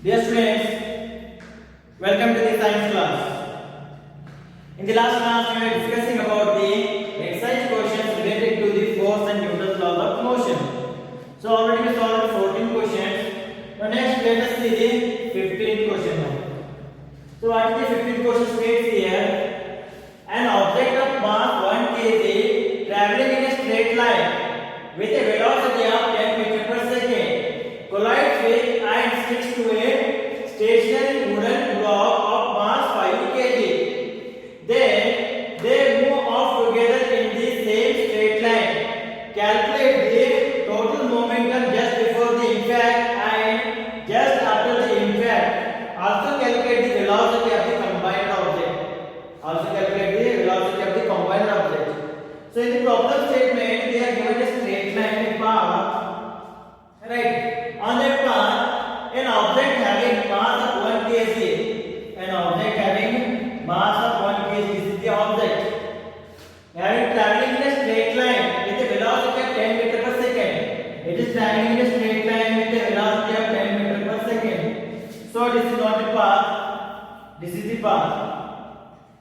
Dear students, welcome to the science class. In the last class, we were discussing about the exercise questions related to the force and Newton's laws of motion. So already we solved 14 questions. Now next, let us see the 15th question now. So what is the 15th question states here? An object of mass 1 kg traveling in a straight line with a velocity of 10 meter per second collides with and sticks to a stationary wooden block of mass 5 kg. Then they move off together in the same straight line. Calculate the total momentum just before the impact and just after the impact. Also calculate the velocity of the combined object. So in the problem statement, they are given a straight line path. Right. On that path, an object having mass of 1 kg. An object having mass of 1 kg. This is the object. Having traveling in a straight line with a velocity of 10 meter per second. It is traveling in a straight line with a velocity of 10 meter per second. So this is not the path. This is the path.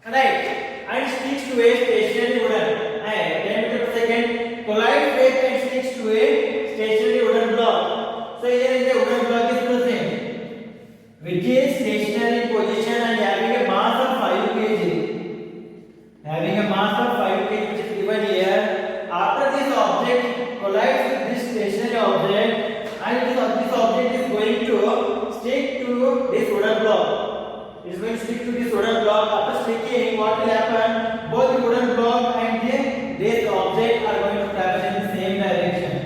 Right. And sticks to a stationary wooden 10 meter per second collides with and sticks to a stationary wooden block. So here is a wooden block is present which is stationary in position and having a mass of 5 kg. Having a mass of 5 kg which is given here. After this object collides with this stationary object and this object is going to stick to this wooden block. It is going to stick to this wooden block. After sticking, what will happen? Both the wooden block and this object are going to travel in the same direction.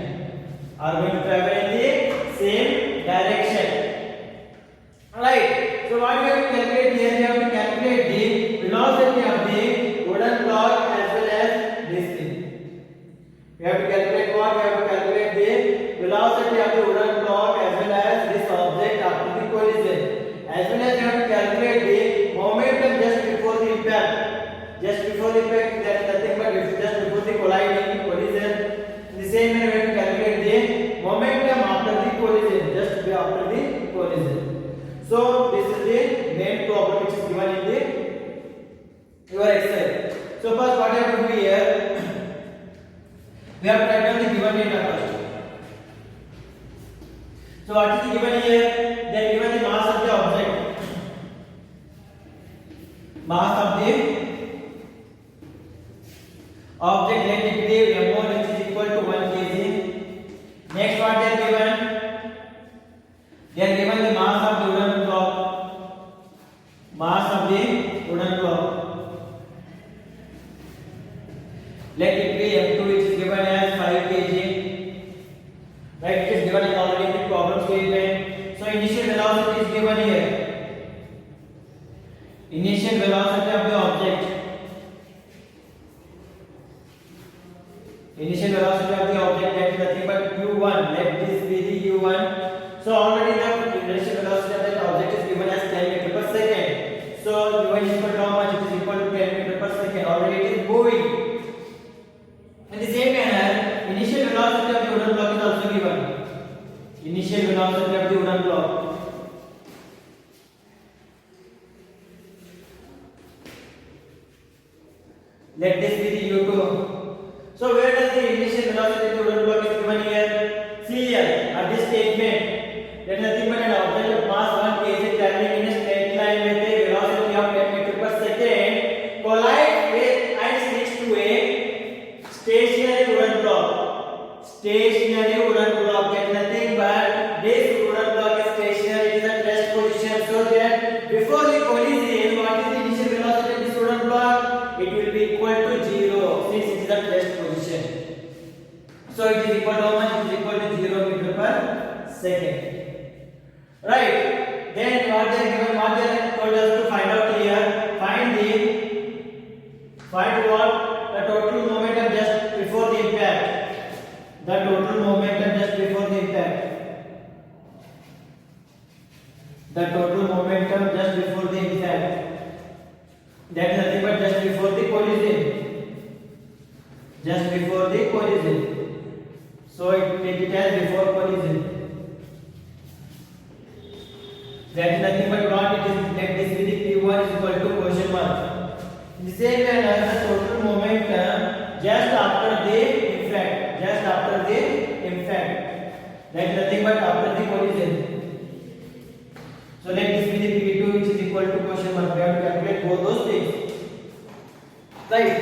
Alright. So what we have to calculate here? We have to calculate the velocity of the wooden block as well as this thing. We have to calculate what? We have to calculate the velocity of the wooden block as well as this object after the collision. As well as you have to calculate the momentum just before the impact. Just before the impact, that is nothing but just before the collision. In the same way, we have to calculate the momentum after the collision, just after the collision. So this is the main problem which is given in your exercise. So first, what you have to do here? We have to write down the given data first. So what is given here? They are given the mass of the object. Mass of the object, let it be m1 which is equal to 1 kg. Next what they are given? They are given the mass of the wooden block. Mass of the wooden block. Let it be m2 which is given as 5 kg. Right, it is given already in the problem statement. So initial velocity is given here. Initial velocity of the object. Initial velocity of the object, that is nothing but u1. Let this be the u1. So already the initial velocity of the object is given as 10 meter per second. So u1 is equal to how much? It is equal to 10 meter per second. Already it is moving. In the same manner, initial velocity of the wooden block is also given. Initial velocity of the wooden block. Let this be the u2. So where does the initial velocity of the wooden block is given here? See here at this statement. There is nothing but an object of mass 1 kg traveling in a straight line with a velocity of 10 meter per second collides with and sticks to a stationary wooden block. Stationary wooden block. There is nothing but this wooden block is stationary. It is at rest position. So that before the collision, what is the initial velocity of this wooden block? It will be equal to 0 since it is at rest position. So it is equal to how much? It is equal to 0 meter per second. Right. Then what they are given? What they are told us to find out here? Find what? The total momentum just before the impact. The total momentum just before the impact. The total momentum just before the impact. That is nothing but just before the collision. Just before the collision. So take it as before collision. that is nothing but what it is. Let this be the P1 is equal to question mark. In the same manner, the total momentum just after the impact, that is nothing but after the collision. So let this be the P2 which is equal to question mark. We have to calculate both those things, right?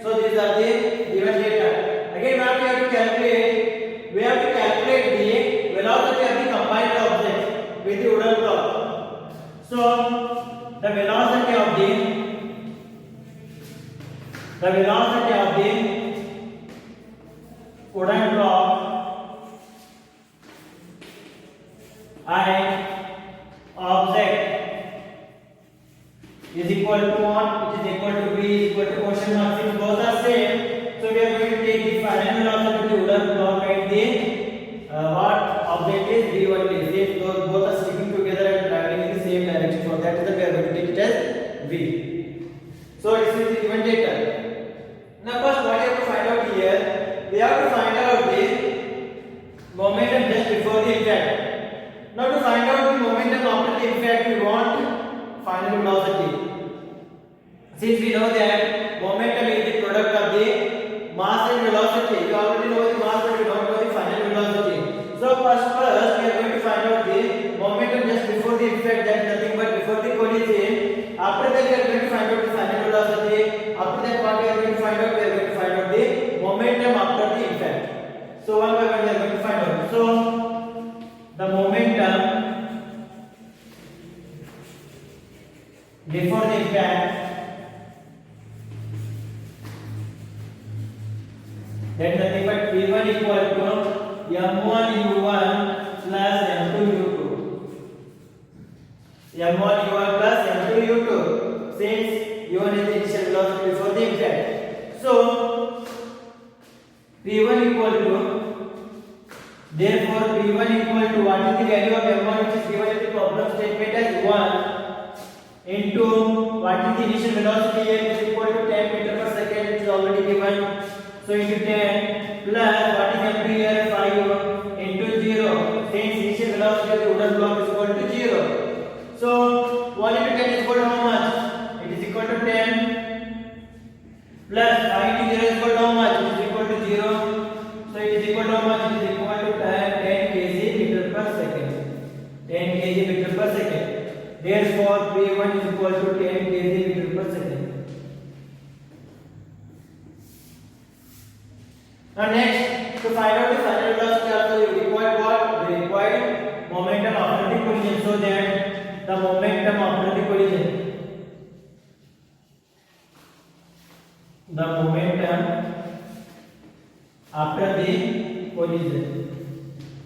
So these are the given data. Again, what we have to calculate? We have to calculate the velocity of the combined object with the wooden block. So the velocity of the wooden block and object is equal to what? It is equal to V is equal to question mark. Since both are same, so we are going to take the final velocity of the wooden block and the what object is V1 is. Since those both are sticking together and traveling in the same direction, for that reason we are going to take it as V. So this is the given data. Now first what we have to find out here, we have to find out the momentum just before the impact. Now to find out the momentum after the impact, we want final velocity. Since we know that momentum is the product of the mass and velocity, we already know the mass but we don't know the final velocity. So first we are going to find out the momentum just before the impact, that is nothing but before the collision. After that we are going to find out the final velocity. After that what we are going to find out? We are going to find out the momentum after the impact. So one by one we are going to find out. So the momentum before the impact, that is nothing but P1 equal to m1 u1 plus m2 u2. m1 u1 plus m2 u2, since u1 is the initial velocity before the impact. So P1 equal to, therefore P1 equal to what is the value of m1 which is given in the problem statement as 1 into what is the initial velocity here, which is equal to 10 meter per second, which is already given. So into 10 plus what is m2 here, 5 into 0, since initial velocity of the wooden block is equal to 0. So 1 into 10 is equal to how much? It is equal to 10 plus 5 into 0 is equal to how much? It is equal to 0. So it is equal to how much? It is equal to 10 kg meter per second. 10 kg meter per second. Therefore P1 is equal to 10 kg meter per second. Now next, to find out the final velocity also you require what? We require momentum after the collision, so that the momentum after the collision,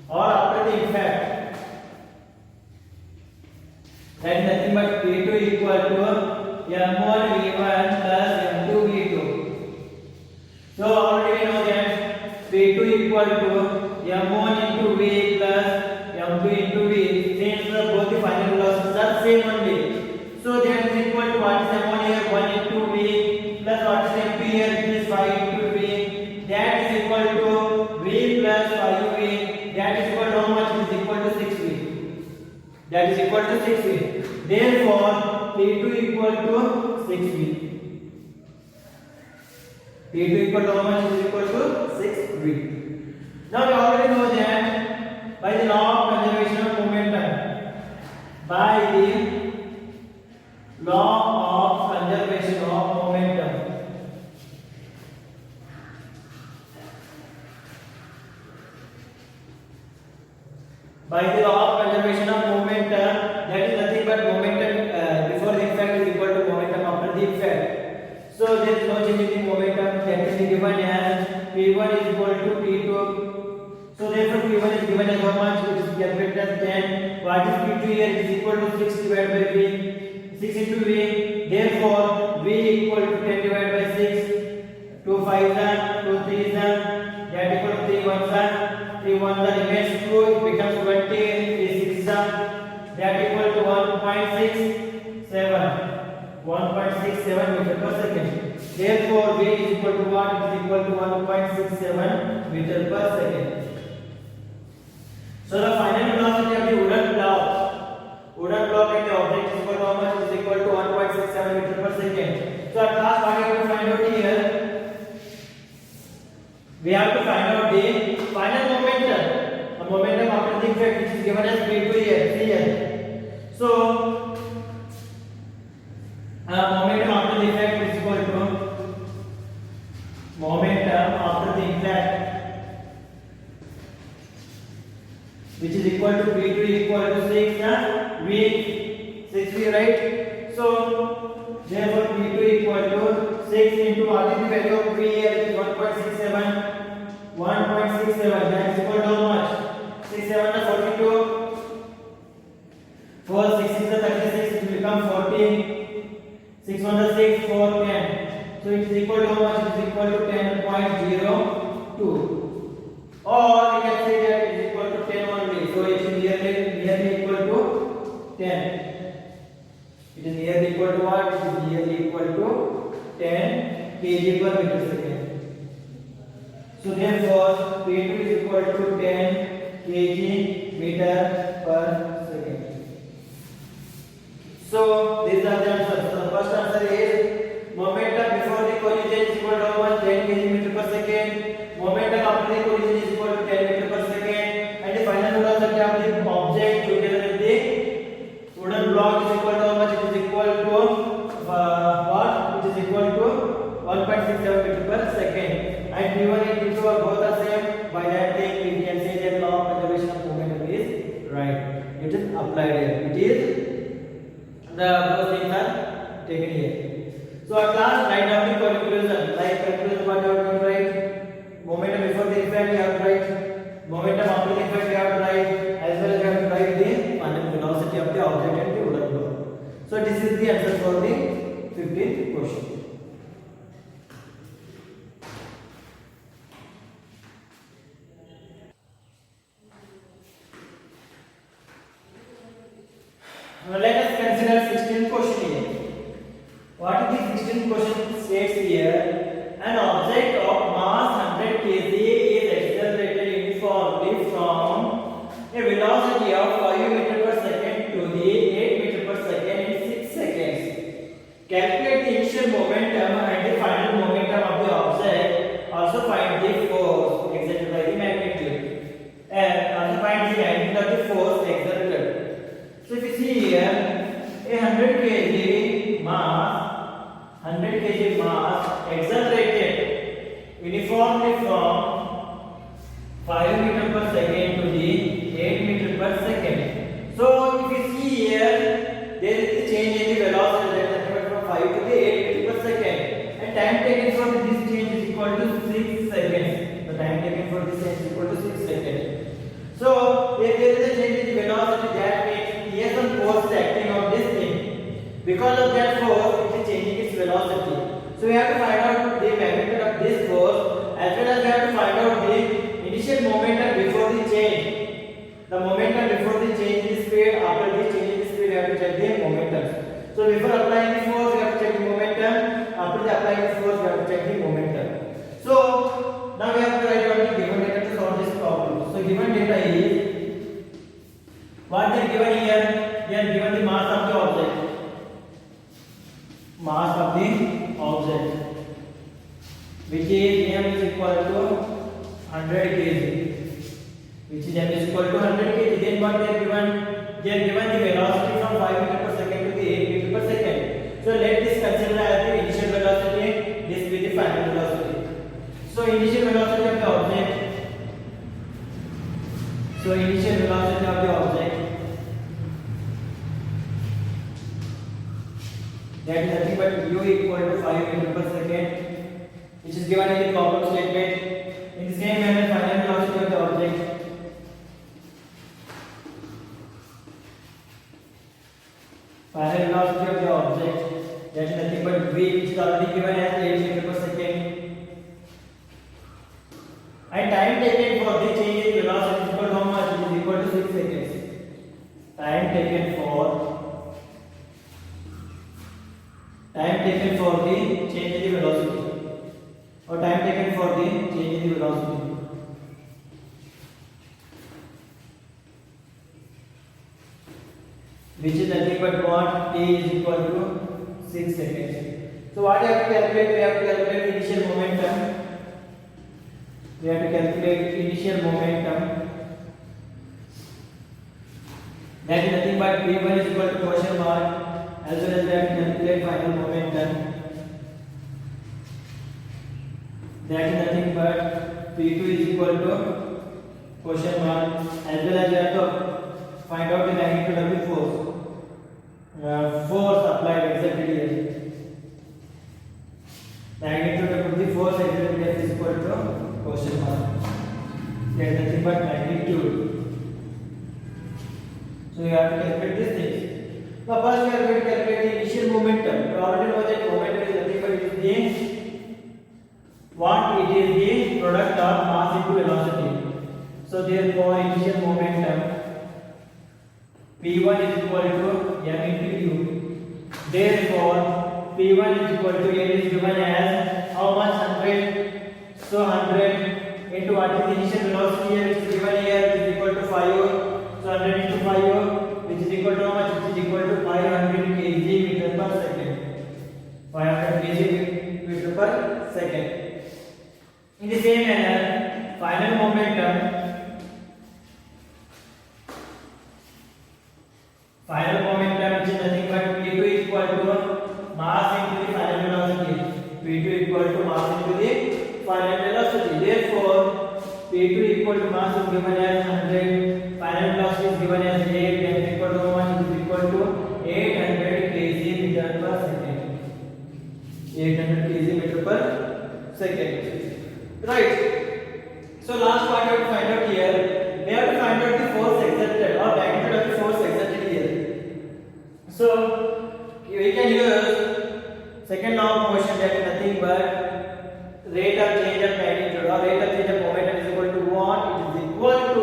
or after the impact, that is nothing but P2 equal to m1 v1 plus m2 v2. So already we know that P2 equal to m1 into v plus m2 into v, since both the final velocities are same only. So that is equal to what is m1 here, 1 into v plus what is m2 here, it is 5 into v, that is equal to v plus 5v, that is equal to how much? It is equal to 6v. That is equal to 6v. Therefore P2 equal to 6v. P2 equal to how much? Is equal to 6v. Now we already know that by the law of conservation of momentum, by the law of conservation of momentum, by the law of conservation of momentum, that is nothing but momentum before the impact is equal to momentum after the impact. So there is no change in the momentum, that is given as P1 is equal to P2. So therefore P1 is given as how much? It is calculated as 10. What is P2 here? It is equal to 6 divided by V. 6 into V. Therefore V equal to 10 divided by 6. 2 5 are, 2 3 is that equal to 3 1s are, 3 1s are remains 2, it becomes 20, 3 6 are, that equal to 1.67 meter per second. Therefore V is equal to what? It is equal to 1.67 meter per second. So the final velocity of the wooden block second. So at last what we have to find out here? We have to find out the final momentum. The momentum after the effect which is given as V2 here, here. So momentum after the effect is equal to momentum after the impact, which is equal to V2 equal to 6 V 6V, right? So therefore V2 equal to 6 into what is the value of V here? It is 1.67. 1.67, that is equal to how much? 6 7 are 42. 4 6 is 36, it will become 40. 6 1 is 6, 4 10. So it is equal to how much? It is equal to 10.02. Or we can say that it is equal to 10 only. So it is nearly equal to 10. It is nearly equal to what? It is nearly equal to 10 kg per meter second. So therefore P2 is equal to 10 kg meter per second. So these are the answers. So the first answer is momentum before the collision is equal to how much? 10 kg meter per second. Momentum after the collision is equal to 10 meter per second. And the final velocity of the object together with the wooden block is equal to how much? It is equal to what? It is equal to 1.67 meter per second. And given it into both are same, by that thing we can say that law of conservation of momentum is right. It is applied here. It is those things are taken here. So at last write down the conclusion. Like conclusion, what you have to write? Momentum before the effect you have to write. Momentum after the effect you have to write. As well as you have to write the final velocity of the object and the wooden block. So this is the answer for the 15th question. Now let us consider 16th question here. What is the 16th question states here? An object of mass 100 kg is accelerated uniformly from a velocity of 5 meter per second to the 8 meter per second in 6 seconds. Calculate the initial momentum and the final momentum of the object. Also find the force exerted by the magnitude. And also find the magnitude of the force exerted. So if you see here, a 100 kg mass accelerated uniformly from 5 meter per second to the 8 meter per second. So if you see here, there is a change in the velocity that is from 5 to the 8 meter per second, and time taken for this change is equal to 6 seconds. The time taken for this change is equal to 6 seconds. So if there is a change in the velocity, that means here some force acting on this thing. Because of that force, it is changing its velocity. So we have to find out the magnitude of this force, as well as we have to find out the initial momentum before the change. The momentum before the change in speed, after the change in speed, we have to check the momentum. So before applying the force, we have to check the momentum. After the applying the force, we have to check the momentum. So now we have to write down the given data to solve this problem. So given data is what they are given here. They are given the mass of the object. Mass of the object, which is m is equal to 100 kg. Which is m is equal to 100 kg. Then what they are given? They are given the velocity from 5 meter per second to the 8 meter per second. So let this consider as the initial velocity. This will be the final velocity. So initial velocity of the object. So initial velocity of the object, that is nothing but u equal to 5 meter per second, which is given in the problem statement. In the same manner, final velocity of the object, that is nothing but v, which is already given as 8 meter per second, and time taken for the change in velocity is equal to how much? It is equal to 6 seconds. Time taken for the change in the velocity, or time taken for the change in the velocity, which is nothing but what? T is equal to 6 seconds. So what we have to calculate? We have to calculate initial momentum. We have to calculate initial momentum. That is nothing but P1 is equal to question mark, as well as we have to calculate final momentum. That is nothing but P2 is equal to question mark, as well as we have to find out the magnitude of the force. Force applied exerted here. Magnitude of the force exerted here is equal to question mark. That is nothing but magnitude. So you have to calculate these things. Now first we are going to calculate the initial momentum. We already know that momentum is nothing but it is the product of mass into velocity. So therefore initial momentum P1 is equal to m into u. Therefore P1 is equal to m is given as how much? 100. So 100 into what is the initial velocity here? It is given here, it is equal to 5. So 100 into 5, which is equal to how much? Which is equal to 500 kg meter per second. 500 kg meter per second. In the same manner, final momentum which is nothing but P2 is equal to mass into the final velocity. P2 equal to mass into the final velocity. Therefore, P2 equal to mass is given as 100. Final velocity is given as 8. And equal to 1 is equal to 800 kg meter per second. 800 kg meter per second. Right. So last part we have to find out here. We have to find out the force exerted or magnitude of the force exerted here. So we can use second law of motion, that is nothing but rate of change of magnitude or rate of change of momentum is equal to what? It is equal to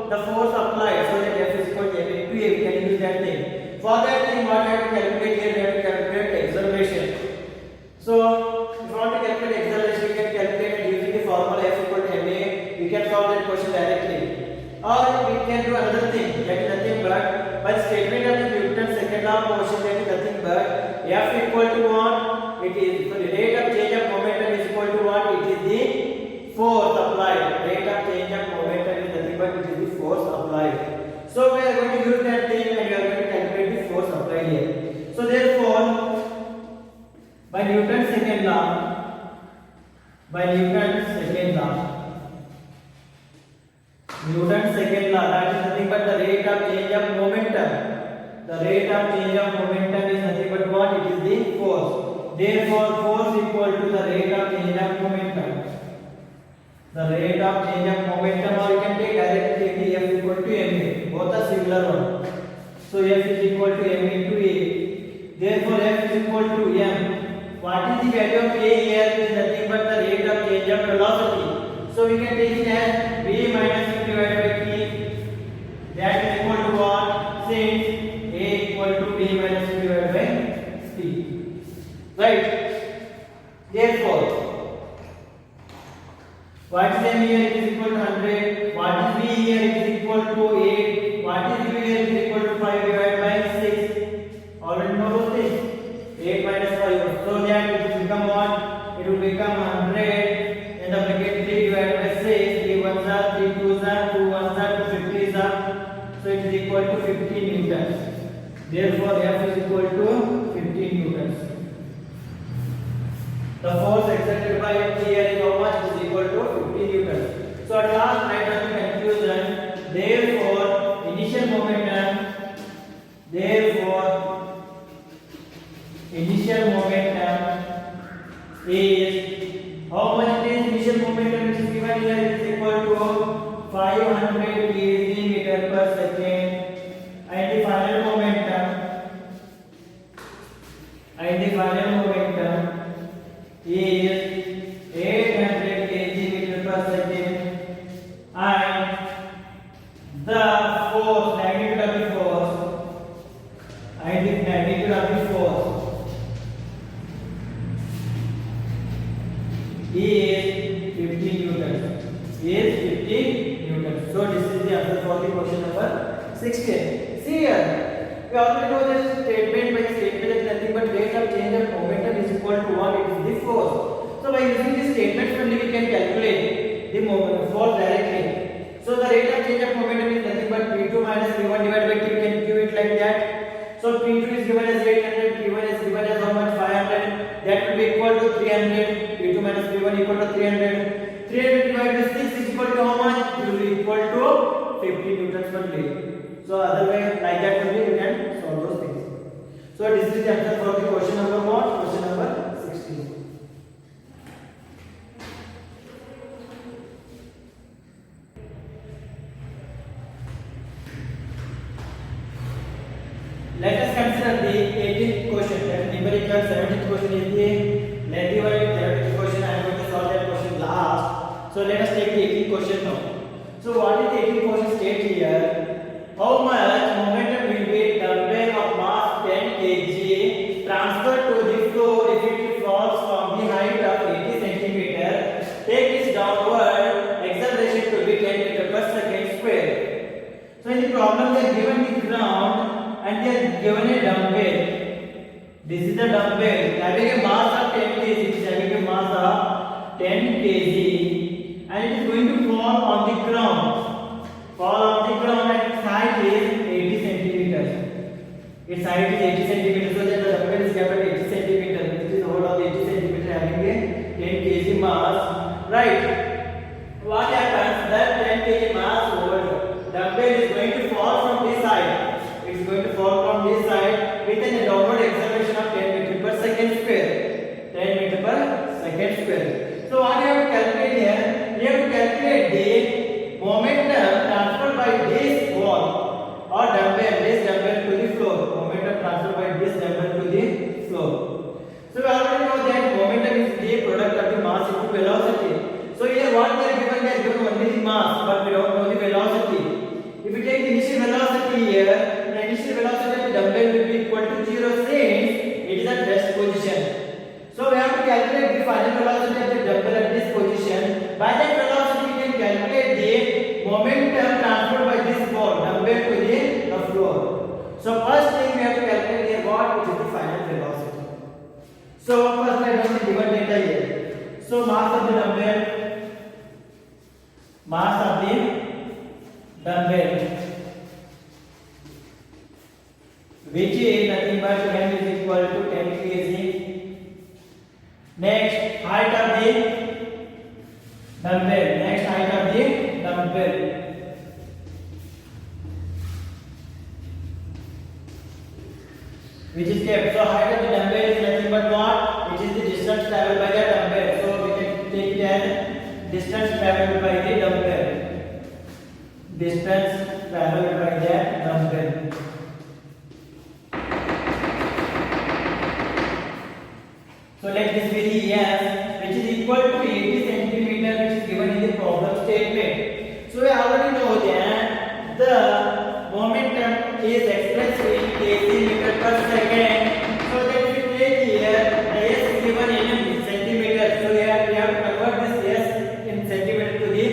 the force applied. So that F is equal to m into a. We can use that thing. For that thing, what we have to calculate here? We have to calculate acceleration. So if you want to calculate acceleration, we can calculate it using the formula F equal to ma. We can solve that question directly. Or we can do another thing, that is nothing but by statement of the Newton's second law of motion, that is nothing but F equal to what? It is the rate of change of momentum is equal to what? It is the force applied. Rate of change of momentum is nothing but it is the force applied. So we are going to use that thing and we are going to calculate the force applied here. So therefore, by Newton's second law, that is nothing but the rate of change of momentum. The rate of change of momentum is nothing but what? It is the force. Therefore, force equal to the rate of change of momentum. The rate of change of momentum, or you can take directly the F equal to ma. Both are similar one. So F is equal to m into a. Therefore, F is equal to m. What is the value of a here? It is nothing but the rate of change of velocity. So we can take it as v minus u divided by t. That is equal to what? Since a equal to v minus u divided by t. Right? Therefore, what is m here? It is equal to 100. What is v here? It is equal to 8. What is u here? It is equal to 5 divided by 6. Already know those things. 8 minus 5. So that it will become what? It will become 100. And the bracket 3 divided by 6. 3 ones are 3 twos are 2 ones are 2 50s are. So it is equal to 50 newtons. Therefore, F is equal to 50 newtons. The force exerted by F here is how much? It is equal to 50 newtons. So at last, I come to conclusion. Therefore, initial momentum is how much? It is initial momentum which is given here. It is equal to 500 kg meter per second, and the final momentum is 800 kg meter per second, and the force, magnitude of the force, is 50 newtons. So this is the answer for the question number 16. See here, we already know this statement by statement is nothing but rate of change of momentum is equal equal to 1, it is the force. So by using this statement only we can calculate the moment force directly. So the rate of change of momentum is nothing but P2 minus P1 divided by T. We can give it like that. So P2 is given as 800, P1 is given as how much? 500. That will be equal to 300. P2 minus P1 equal to 300. 300 divided by 6 is equal to how much? It will be equal to 50 newtons per meter. So other way like that only you can solve those things. So this is the answer for the question number what? Question number 16. Let us consider the 18th question. That numerical 17th question is the lengthy one. 17th question I am going to solve that question last. So let us take the 18th question now. So what is the 18th question state here? How much momentum will be dumbbell of mass 10 kg transferred to the floor if it falls from the height of 80 cm? Take its downward acceleration to be 10 meter per second square. So in the problem they are given the ground and they are given a dumbbell. This is the dumbbell having a mass of 10 kg. It is having a mass of 10 kg and it is going to fall on the ground. Fall on the ground and its height is 80 centimeters. Its height is 80 centimeters. So that the dumbbell is kept at 80 centimeters. It is hold of 80 centimeters having a 10 kg mass. Right. What happens? That 10 kg mass hold dumbbell is going to fall from this side. It is going to fall from this side with an downward acceleration of 10 meter per second square. 10 meter per second square. So what you have to calculate here? You have to calculate the momentum transferred by this wall or dumbbell, this dumbbell to the floor. Momentum transferred by this dumbbell to the floor. So we already know that momentum is the product of the mass into velocity. So here what they are given? They are given only the mass, but we don't know the velocity. If we take the initial velocity here, initial velocity of the dumbbell will be equal to 0 since it is at rest position. So we have to calculate the final velocity of the dumbbell at this position. By that velocity we can calculate the momentum transferred by this ball dumbbell to the floor. So first thing we have to calculate the what, which is the final velocity. So first let us see given data here. So mass of the dumbbell, which is nothing but m is equal to 10 kg. Next height of the dumbbell. Which is kept. So height of the dumbbell is nothing but what? Which is the distance traveled by the dumbbell. So we can take it as distance traveled by the dumbbell. Distance traveled by the dumbbell. So let this be the S, which is equal to 80 centimeter, which is given in the problem statement. So we already know that the momentum is expressed in kg meter per second. So that if we take here, the S is given in centimeter. So we have to convert this S in centimeter to the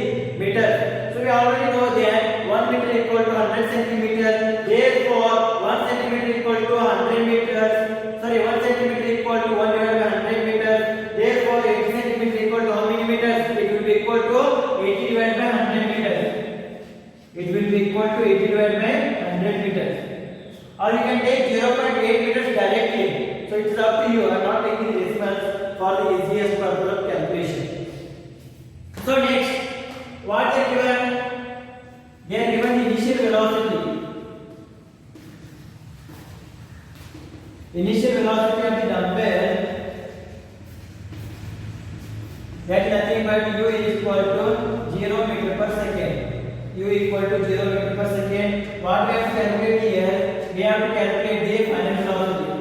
meter. So we already know that 1 meter equal to 100 centimeter. Therefore, 1 centimeter equal to 100 meters. Sorry, 1 centimeter equal to 1 divided by 100 meters. Therefore, 80 centimeter equal to how many meters? It will be equal to 80 divided by 100 meters. It will be equal to 80 divided by 100 meters. Or you can take 0.8 meters directly. So it is up to you. I am not taking the decimals for the easiest purpose of calculation. So next, what they are given? They are given the initial velocity. Initial velocity of the dumbbell, that is nothing but u is equal to 0 meter per second. U equal to 0 meter per second. What we have to calculate here? We have to calculate the final velocity.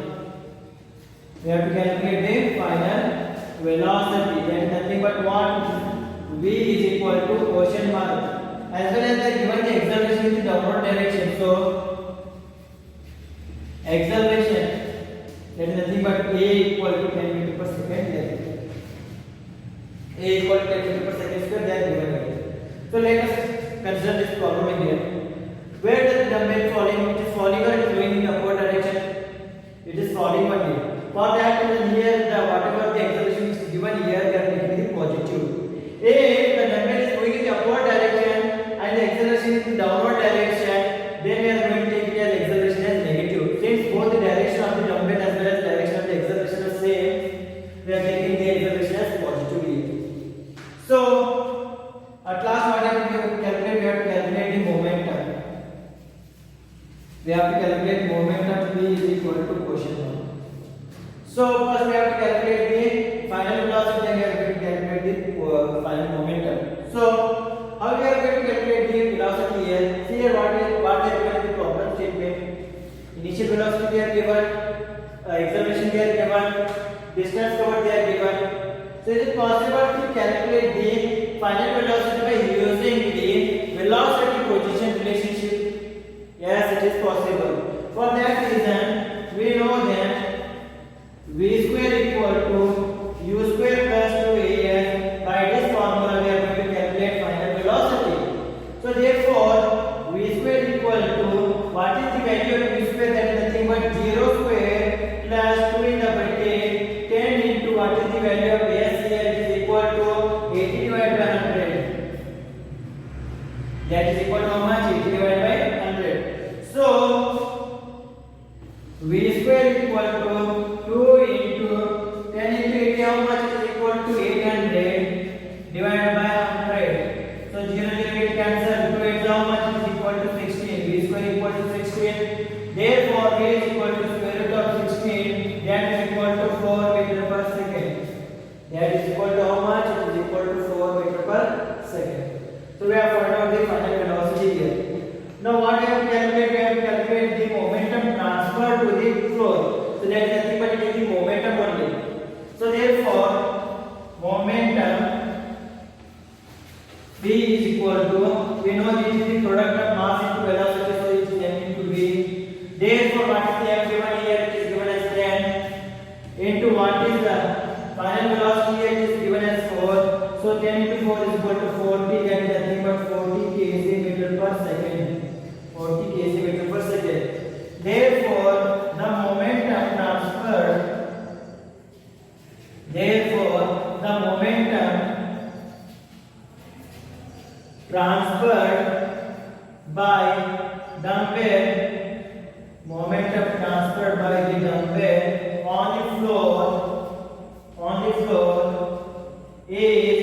We have to calculate the final velocity. That is nothing but what? V is equal to question mark. As well as they are given the acceleration in the downward direction. So acceleration, that is nothing but a equal to 10 meter per second. A equal to 10 meter per second square. They are given here. So let us consider this problem here. Where does the dumbbell falling? It is falling or it is going in the upward direction? It is falling only. For that reason here the whatever the acceleration is given here they are making it positive. If the dumbbell is going in the upward direction and the acceleration is in downward direction, then we are going to take it as acceleration as negative. Since both the direction of the dumbbell as well as direction of the acceleration are same, we are taking the acceleration as positive here. So at last what we have to calculate? We have to calculate the momentum. We have to calculate momentum V is equal to quotient 1. So first we have to calculate the final velocity, then we are going to calculate the final momentum. So how we are going to calculate the velocity here? See here what is given the problem statement. Initial velocity they are given, acceleration they are given, distance covered they are given. So is it possible to calculate the final velocity by using the velocity position relationship? Yes, it is possible. For that reason, we know that v square equal to u square plus 2as. By this formula, we are going to calculate final velocity. So therefore, v square equal to what is the value of v square? That is nothing but 0 square plus 2 in the bracket 10 into what is the value of s here is equal to 80 divided by 100. That is equal to how much? 80 divided by 100. So v square equal to 2 into 10 into 80 how much is equal to 800 divided by 100. So 0 0 8 cancel. 2 8 how much is equal to 16. V square equal to 16. Therefore v is equal to square root of 16. That is equal to 4 meter per second. That is equal to how much? It is equal to 4 meter per second. So we have found out the final velocity here. Now what we have to calculate? We have to calculate the momentum transfer to the floor. So that is nothing but it is the momentum only. So therefore momentum V is equal to, we know this is the product of mass into velocity, so it is m into V. Therefore what is the m given here? It is given as 10 into what is the final velocity here? It is given as 4. So 10 into 4 is equal to 40. That is nothing but 40 kg meter per second. 40 kg meter per second. Therefore the momentum transferred by dumbbell, momentum transferred by the dumbbell on the floor is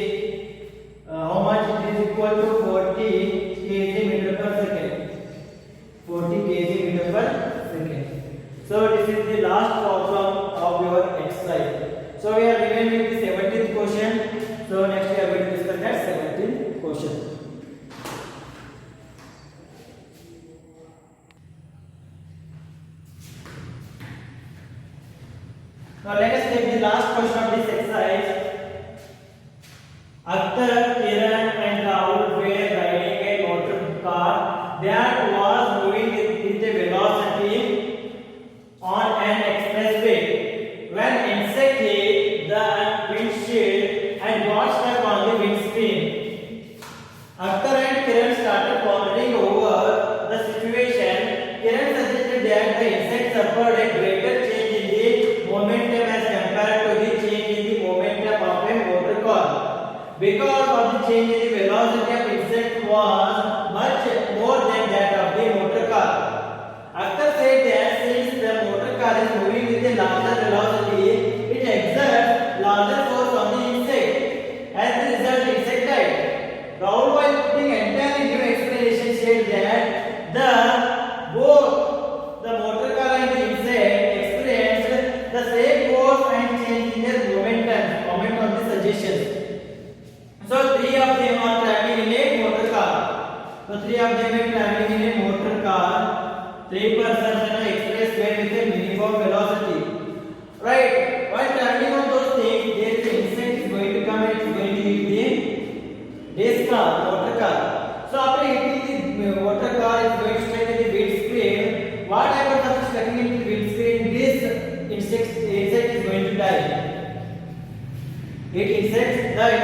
how much? It is equal to 40 kg meter per second. 40 kg meter per second. So this is the last problem of your exercise. So we are remaining with the 17th question. So next we are going to discuss that 17th question. Now let us take the last question of this exercise. Akhtar, Kiran and Rahul were riding a motor car that was moving with a velocity on an expressway. When insect hit the windshield and got stuck on the windscreen, Akhtar and Kiran started pondering over the situation. Kiran suggested that the insect suffered a greater change in the momentum as compared to the change in the momentum of a motor car. Because of the change in the velocity of insect was much more than that of the motor car. Akhtar said that since the motor car is moving with a larger velocity, it exerts larger force on the insect. As a result, the insect died. Rahul, while putting entirely new explanation, said that both the motor car and the insect experienced the same force and change in their momentum. Comment on the suggestions. So three of them are traveling in a motor car. So three of them are traveling in a motor car. Three persons on an expressway with a minimum velocity. Right? While traveling on those things, there is an insect is going to come and it is going to hit this car, motor car. So after hitting the motor car, it is going to strike the windscreen. What happens after striking into the windscreen? This insect is going to die. The insect died.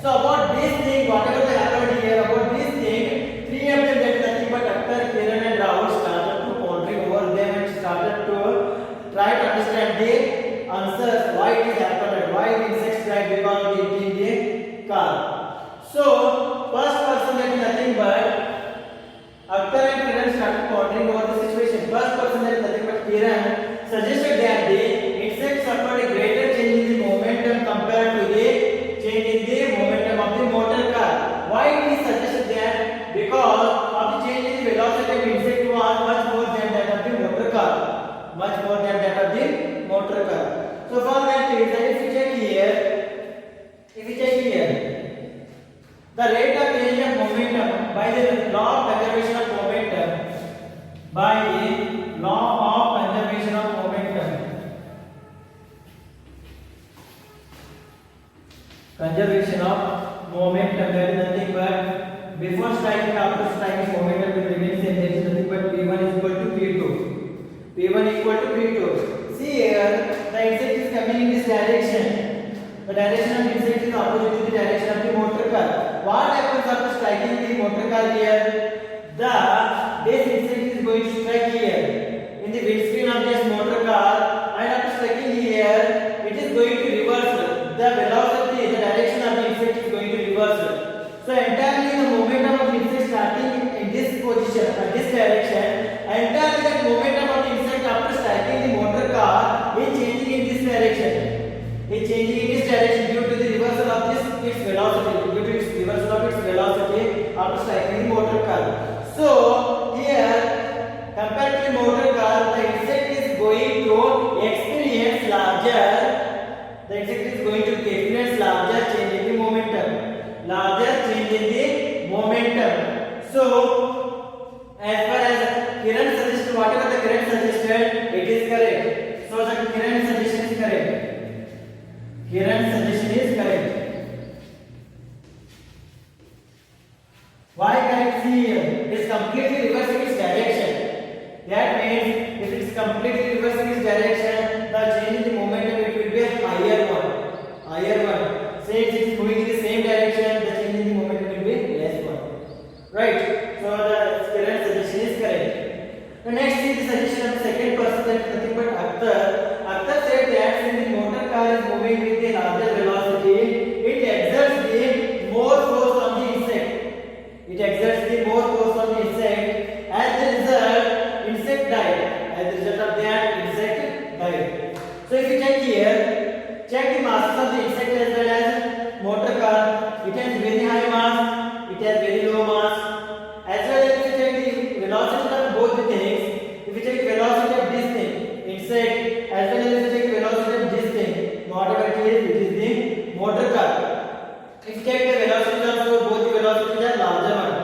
So about this thing, whatever that happened here, about this thing, three of them, that is nothing but Akhtar, Kiran and Rahul started to pondering over them and started to try to understand. They because of the change in the velocity of insect was much more than that of the motor car, much more than that of the motor car. So for that reason, if you check here, the rate of change of momentum by the law of conservation of momentum, by the law of conservation of momentum, conservation of momentum, that is nothing but before striking, after striking, momentum will remain same. That is nothing but P1 is equal to P2. P1 equal to P2. See here, the insect is coming in this direction. The direction of insect is opposite to the direction of the motor car. What happens after striking the motor car here? This insect is going to strike here in the windscreen of this motor car, and after striking here, it is going to reverse the velocity. The direction of the insect is going to reverse. So entirely the momentum of the insect starting in this position, this direction, entirely the momentum of the insect after striking the motor car is changing in this direction. Is changing in this direction due to the reversal of its velocity. Due to its reversal of its velocity after striking the motor car. So here, compared to the motor car, the insect is going to experience larger. The insect is going to experience larger change in the momentum. Larger change in the momentum. So, as far as Kiran suggested, whatever the Kiran suggested, it is correct. So the Kiran suggestion is correct. Kiran suggestion is correct. Why correct? See here, it is completely reversing its direction. That means if it is completely reversing its direction, the change in the momentum it will be a higher one. Higher one. Since it is moving in the same direction, the change in the momentum will be less one. Right? So the Kiran suggestion is correct. The next is the suggestion of the second person, that is nothing but Akhtar. Akhtar said that since the motor car is moving with a larger velocity, it exerts the more force on the insect. It exerts the more force on the insect. As a result, insect died. As a result of that, insect died. So if you check here, check the masses of the insect as well as motor car. It has very high mass, it has very low mass. As well as if you check the velocity of both the things, if you check the velocity of this thing, insect, as well as if you check the velocity of this thing, whatever it is the motor car. If you check the velocity of both the velocities are larger one.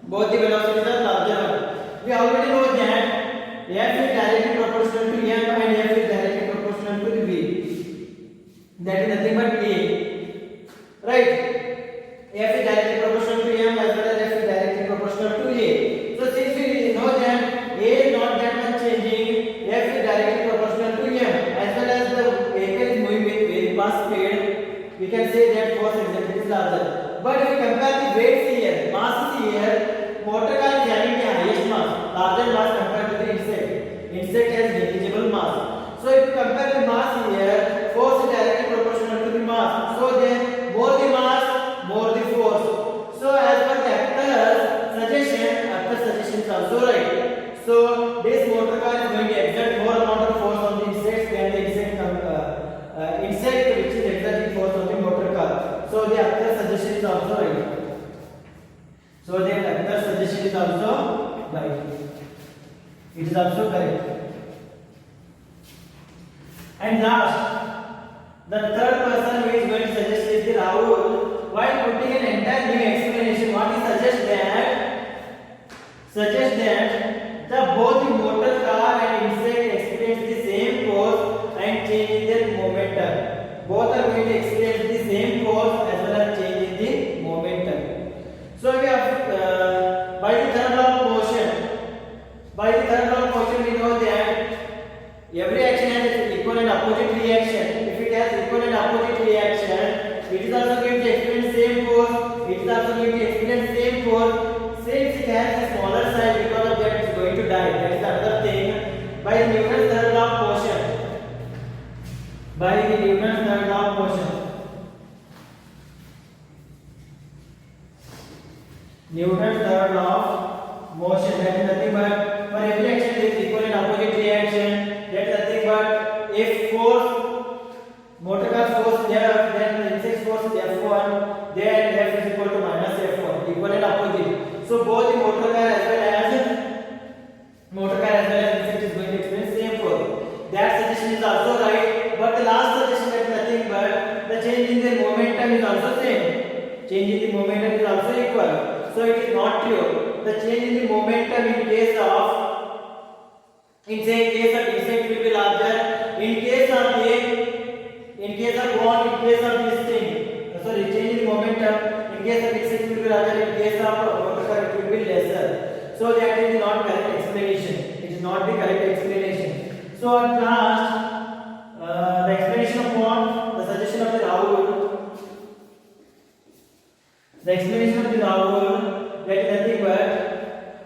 Both the velocities are larger one. We already know that F is directly proportional to M and F is directly proportional to the V. That is nothing but A. Right? F is directly proportional to M as well as F is directly proportional to A. So since we know that A is not that much changing, F is directly proportional to M as well as the vehicle is moving with very fast speed, we can say that force exerted is larger. But if we compare the weights here, masses here, motor car is having the highest mass, larger mass compared to the insect. Insect has negligible mass. So if you compare the mass here, force is directly proportional to the mass. So then more the mass, more the force. So as per the Akhtar's suggestion is also right. So this motor car is going to exert more amount of force on the insect than the insect which is exerting force on the motor car. So the Akhtar's suggestion is also right. So the Akhtar's suggestion is also right. It is also correct. And last, the third person who is going to suggest is the Rahul. While putting an entire new explanation, what he suggests that the both the motor car and insect experience the same force and change in their momentum. Both are going to experience the same force as well as change in the momentum. So we have by the third law of motion. By the third law of motion, we know that every action has equal and opposite reaction. If it has equal and opposite reaction, it is also going to experience same force. It is also going to experience same force. Since it has a smaller size, because of that, it is going to die. That is another thing. By Newton's third law of motion. By Newton's third law of motion. Newton's third law of motion, that is nothing but for every action there is equal and opposite reaction. That is nothing but if force, motor car force F, then insect force F1, then F is equal to minus F1, equal and opposite. So both the motor car as well as insect is going to experience same force. That suggestion is also right, but the last suggestion that nothing but the change in the momentum is also same. Change in the momentum is also equal. So it is not true. The change in the momentum in case of insect will be larger. In case of this thing, sorry, change in momentum in case of insect will be larger. In case of motor car it will be lesser. So that is not correct explanation. It is not the correct explanation. So at last, the explanation of what? The suggestion of the Rahul. The explanation of the Rahul that is nothing but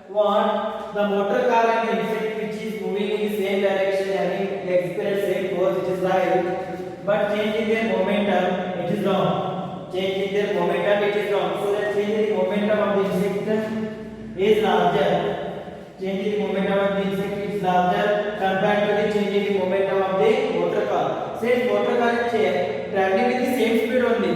what? The motor car and the insect which is moving in the same direction having the experience same force, it is right, but changing their momentum it is wrong. Changing their momentum it is wrong. So that changing the momentum of the insect is larger. Changing the momentum of the insect is larger compared to the changing the momentum of the motor car. Since motor car is traveling with the same speed only.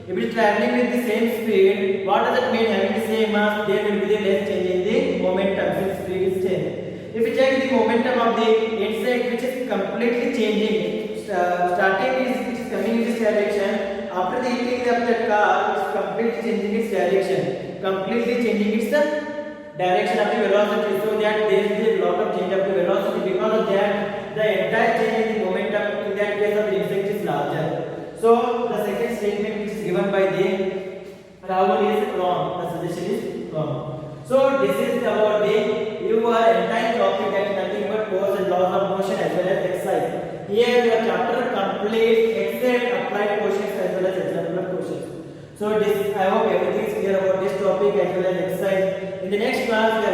If it is traveling with the same speed, what does it mean? Having the same mass, there will be the less change in the momentum since speed is changed. If we check the momentum of the insect, which is completely changing, starting which is coming in this direction, after the eating of that car, it's completely changing its direction, completely changing its direction of the velocity, so that there is a lot of change of the velocity. Because of that, the entire change in the momentum in that case of the insect is larger. So the second statement which is given by the Rahul is wrong. The suggestion is wrong. So this is about the your entire topic, that is nothing but force and laws of motion as well as exercise. Here your chapter complete except applied questions as well as example questions. So this, I hope everything is clear about this topic as well as exercise. In the next class we are